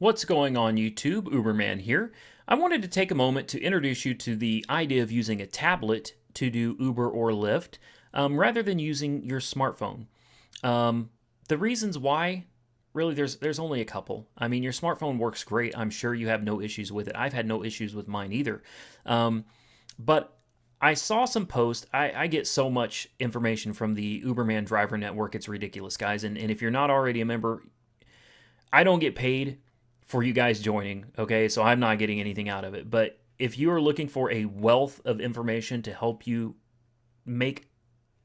What's going on YouTube? Uberman here. I wanted to take a moment to introduce you to the idea of using a tablet to do Uber or Lyft rather than using your smartphone. The reasons why, really, there's only a couple. I mean, your smartphone works great. I'm sure you have no issues with it. I've had no issues with mine either. But I saw some posts. I get so much information from the Uberman driver network. It's ridiculous, guys. And if you're not already a member, I don't get paid for you guys joining, okay? So I'm not getting anything out of it. But if you are looking for a wealth of information to help you make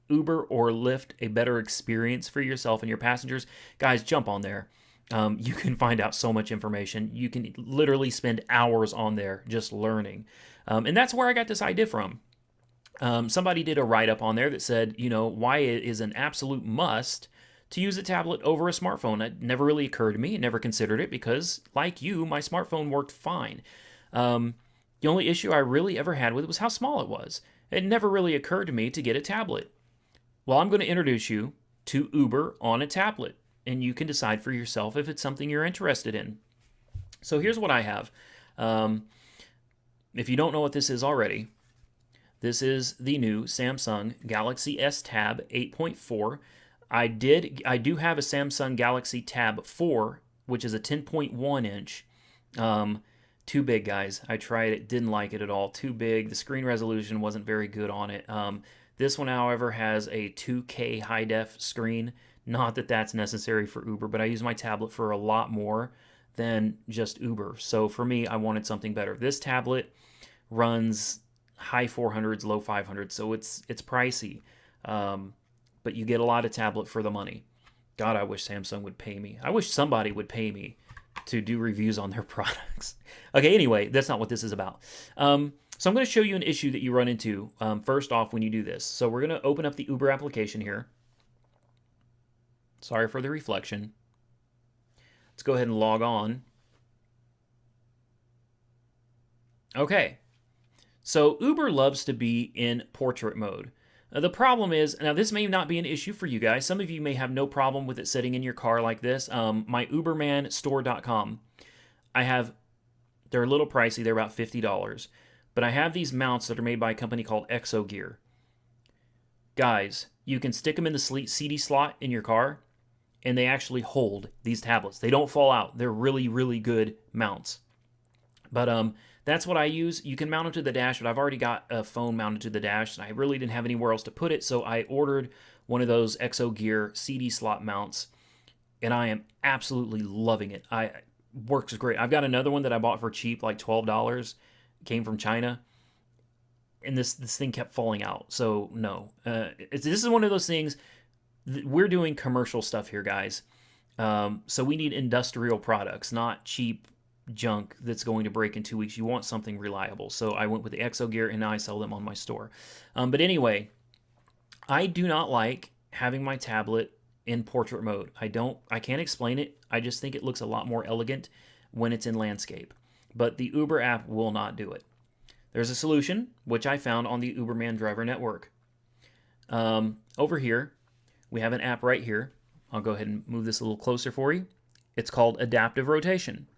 Uber or Lyft a better experience for yourself and your passengers, guys, jump on there. You can find out so much information. You can literally spend hours on there just learning. And that's where I got this idea from. Somebody did a write-up on there that said, why it is an absolute must to use a tablet over a smartphone. It never really occurred to me. I never considered it because, like you, my smartphone worked fine. The only issue I really ever had with it was how small it was. It never really occurred to me to get a tablet. Well, I'm going to introduce you to Uber on a tablet, and you can decide for yourself if it's something you're interested in. So here's what I have. If you don't know what this is already, this is the new Samsung Galaxy S Tab 8.4. I do have a Samsung Galaxy Tab 4, which is a 10.1 inch. Too big, guys. I tried it, didn't like it at all. Too big. The screen resolution wasn't very good on it. This one, however, has a 2K high def screen. Not that that's necessary for Uber, but I use my tablet for a lot more than just Uber. So for me, I wanted something better. This tablet runs high 400s, low 500s, so it's pricey. But you get a lot of tablet for the money. God, I wish Samsung would pay me. I wish somebody would pay me to do reviews on their products. Okay, anyway, that's not what this is about. So I'm going to show you an issue that you run into first off when you do this. So we're going to open up the Uber application here. Sorry for the reflection. Let's go ahead and log on. Okay, so Uber loves to be in portrait mode. The problem is, now this may not be an issue for you guys. Some of you may have no problem with it sitting in your car like this. My UbermanStore.com, they're a little pricey. They're about $50. But I have these mounts that are made by a company called Exogear. Guys, you can stick them in the CD slot in your car, and they actually hold these tablets. They don't fall out. They're really, really good mounts. But that's what I use. You can mount them to the dash, but I've already got a phone mounted to the dash, and I really didn't have anywhere else to put it, so I ordered one of those Exogear CD slot mounts, and I am absolutely loving it. It works great. I've got another one that I bought for cheap, like $12. It came from China, and this thing kept falling out. So no, this is one of those things. We're doing commercial stuff here, guys. So we need industrial products, not cheap junk that's going to break in 2 weeks. You want something reliable. So I went with the Exogear, and now I sell them on my store. But anyway, I do not like having my tablet in portrait mode. I can't explain it. I just think it looks a lot more elegant when it's in landscape. But the Uber app will not do it. There's a solution, which I found on the Uberman driver network. Over here, we have an app right here. I'll go ahead and move this a little closer for you. It's called Adaptive Rotation.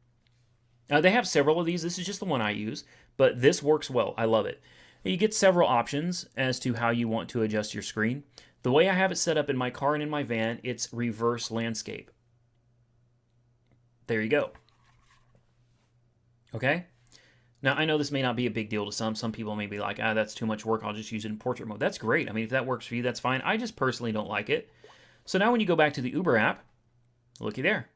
They have several of these. This is just the one I use, but this works well. I love it. You get several options as to how you want to adjust your screen. The way I have it set up in my car and in my van, it's reverse landscape. There you go. Okay? Now, I know this may not be a big deal to some. Some people may be like, that's too much work. I'll just use it in portrait mode. That's great. I mean, if that works for you, that's fine. I just personally don't like it. So now when you go back to the Uber app, looky there.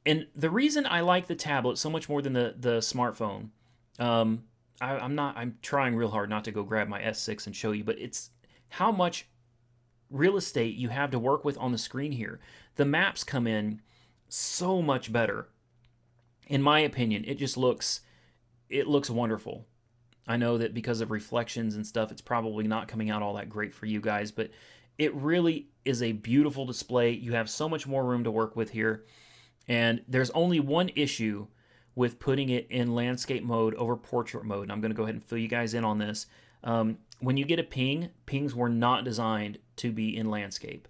And the reason I like the tablet so much more than the smartphone, I'm trying real hard not to go grab my S6 and show you, but it's how much real estate you have to work with on the screen here. The maps come in so much better. In my opinion, it looks wonderful. I know that because of reflections and stuff, it's probably not coming out all that great for you guys, but it really is a beautiful display. You have so much more room to work with here. And there's only one issue with putting it in landscape mode over portrait mode. And I'm going to go ahead and fill you guys in on this. When you get a pings were not designed to be in landscape.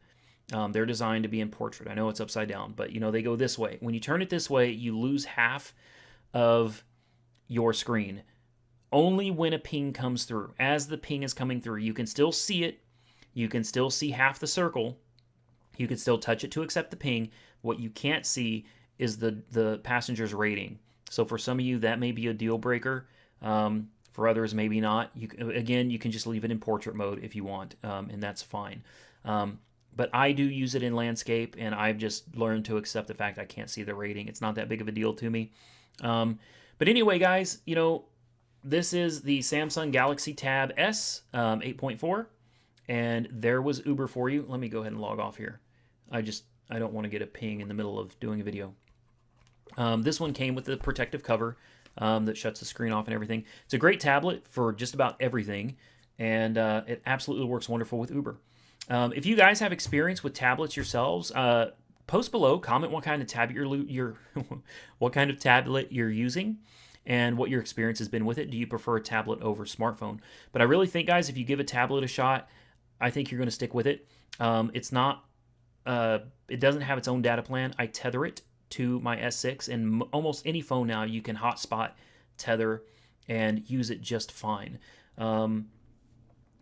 They're designed to be in portrait. I know it's upside down, but you know they go this way. When you turn it this way, you lose half of your screen. Only when a ping comes through. As the ping is coming through, you can still see it. You can still see half the circle. You can still touch it to accept the ping. What you can't see is the passenger's rating. So for some of you, that may be a deal breaker. For others, maybe not. You can just leave it in portrait mode if you want, and that's fine. But I do use it in landscape, and I've just learned to accept the fact I can't see the rating. It's not that big of a deal to me. But anyway, guys, you know, this is the Samsung Galaxy Tab S 8.4, and there was Uber for you. Let me go ahead and log off here. I don't want to get a ping in the middle of doing a video. This one came with the protective cover that shuts the screen off and everything. It's a great tablet for just about everything, and it absolutely works wonderful with Uber. If you guys have experience with tablets yourselves, post below, comment what kind of what kind of tablet you're using and what your experience has been with it. Do you prefer a tablet over smartphone? But I really think, guys, if you give a tablet a shot, I think you're going to stick with it. It doesn't have its own data plan. I tether it to my S6, and almost any phone now you can hotspot, tether, and use it just fine.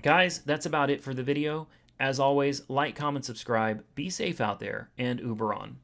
Guys, that's about it for the video. As always, like, comment, subscribe, be safe out there, and Uber on.